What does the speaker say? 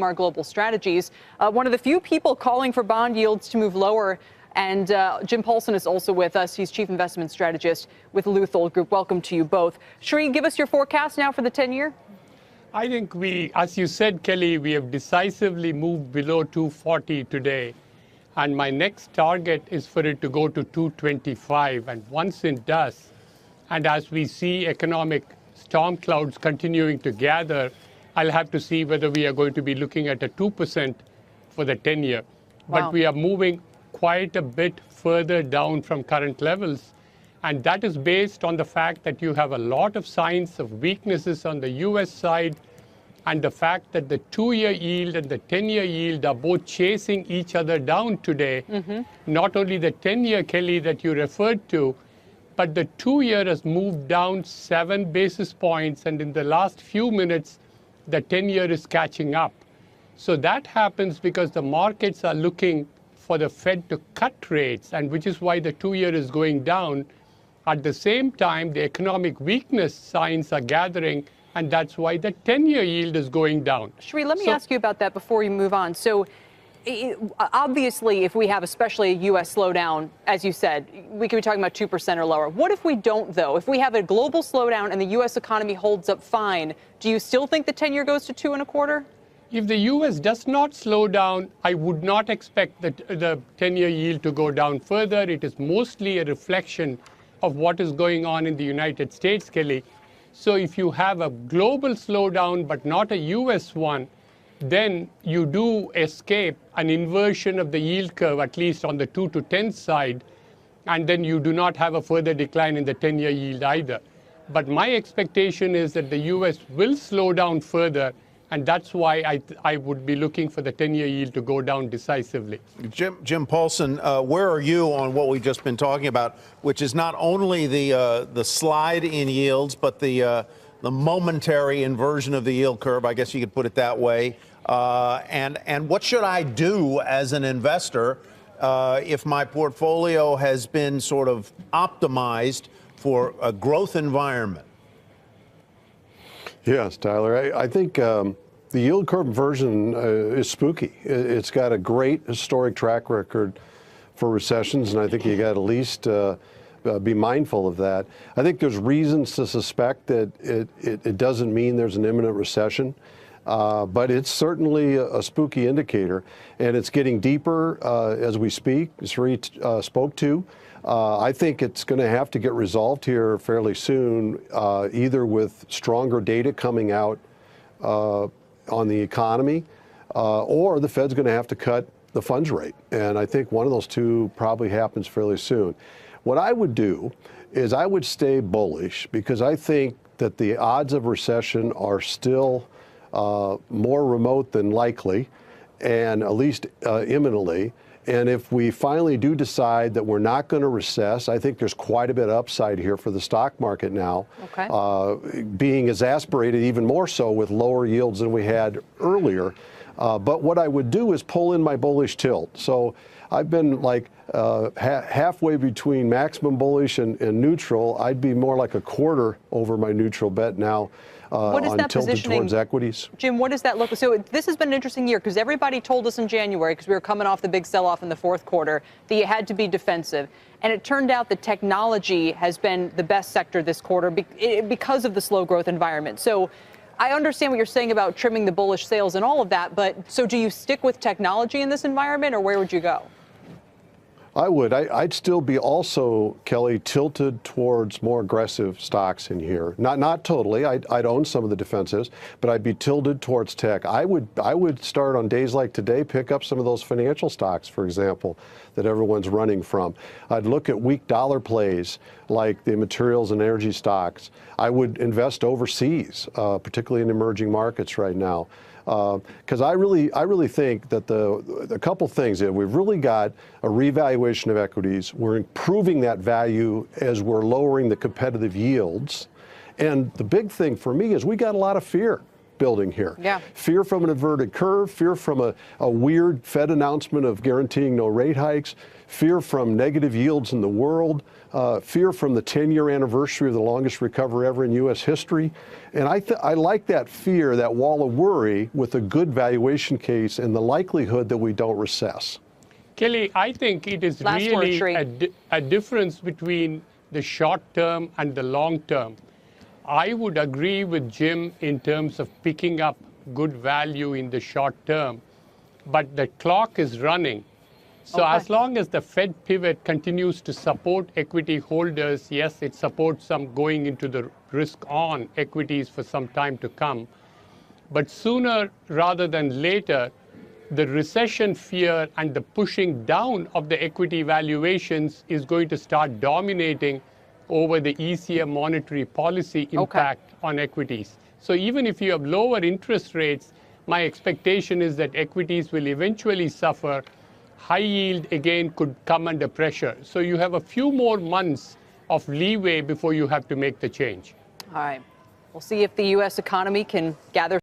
our global strategies. One of the few people calling for bond yields to move lower. And Jim Paulson is also with us. He's Chief Investment Strategist with Luthold Group. Welcome to you both. Sri, give us your forecast now for the 10-year. I think as you said, Kelly, we have decisively moved below 240 today. And my next target is for it to go to 225. And once it does, and as we see economic storm clouds continuing to gather, I'll have to see whether we are going to be looking at a 2% for the 10-year. Wow. But we are moving quite a bit further down from current levels. And that is based on the fact that you have a lot of signs of weaknesses on the U.S. side, and the fact that the 2-year yield and the 10-year yield are both chasing each other down today. Not only the 10-year, Kelly, that you referred to, but the 2-year has moved down 7 basis points, and in the last few minutes, the 10-year is catching up. So that happens because the markets are looking for the Fed to cut rates, and which is why the 2-year is going down. At the same time, the economic weakness signs are gathering, and that's why the 10-year yield is going down. Sri, let me ask you about that before you move on. So obviously, if we have especially a U.S. slowdown, as you said, we could be talking about 2% or lower. What if we don't, though? If we have a global slowdown and the U.S. economy holds up fine, do you still think the 10-year goes to 2.25? If the U.S. does not slow down, I would not expect the 10-year yield to go down further. It is mostly a reflection of what is going on in the United States, Kelly. So if you have a global slowdown but not a U.S. one, then you do escape an inversion of the yield curve, at least on the 2 to 10 side, and then you do not have a further decline in the 10-year yield either. But my expectation is that the U.S. will slow down further, and that's why I would be looking for the 10-year yield to go down decisively. Jim Paulson, where are you on what we've just been talking about, which is not only the slide in yields, but the momentary inversion of the yield curve, I guess you could put it that way. And what should I do as an investor if my portfolio has been sort of optimized for a growth environment? Yes, Tyler. I think the yield curve inversion is spooky. It's got a great historic track record for recessions, and I think you got to at least be mindful of that. I think there's reasons to suspect that it doesn't mean there's an imminent recession, but it's certainly a spooky indicator, and it's getting deeper as we speak, as Sri spoke to. I think it's going to have to get resolved here fairly soon, either with stronger data coming out on the economy, or the Fed's going to have to cut the funds rate. And I think one of those two probably happens fairly soon. What I would do is I would stay bullish, because I think that the odds of recession are still more remote than likely, and at least imminently. And if we finally do decide that we're not going to recess, I think there's quite a bit of upside here for the stock market now, being exasperated even more so with lower yields than we had earlier. But what I would do is pull in my bullish tilt. So I've been like halfway between maximum bullish and neutral. I'd be more like a quarter over my neutral bet now. What is that tilted positioning towards equities. Jim, what does that look like? So this has been an interesting year, because everybody told us in January, because we were coming off the big sell-off in the fourth quarter, that you had to be defensive. And it turned out that technology has been the best sector this quarter because of the slow growth environment. So I understand what you're saying about trimming the bullish sales and all of that, but so do you stick with technology in this environment, or where would you go? I would. I'd still be also, Kelly, tilted towards more aggressive stocks in here. Not totally. I'd own some of the defensives, but I'd be tilted towards tech. I would start on days like today, pick up some of those financial stocks, for example, that everyone's running from. I'd look at weak dollar plays like the materials and energy stocks. I would invest overseas, particularly in emerging markets right now. Because I really think that a couple things. We've really got a revaluation of equities. We're improving that value as we're lowering the competitive yields. And the big thing for me is we got a lot of fear. building here. Yeah. Fear from an inverted curve, fear from a weird Fed announcement of guaranteeing no rate hikes, fear from negative yields in the world, fear from the 10-year anniversary of the longest recovery ever in U.S. history. And I like that fear, that wall of worry, with a good valuation case and the likelihood that we don't recess. Kelly, I think it is really a difference between the short term and the long term. I would agree with Jim in terms of picking up good value in the short term, but the clock is running. So as long as the Fed pivot continues to support equity holders, yes, it supports some going into the risk-on equities for some time to come. But sooner rather than later, the recession fear and the pushing down of the equity valuations is going to start dominating over the easier monetary policy impact on equities. So even if you have lower interest rates, my expectation is that equities will eventually suffer. High yield, again, could come under pressure. So you have a few more months of leeway before you have to make the change. All right. We'll see if the U.S. economy can gather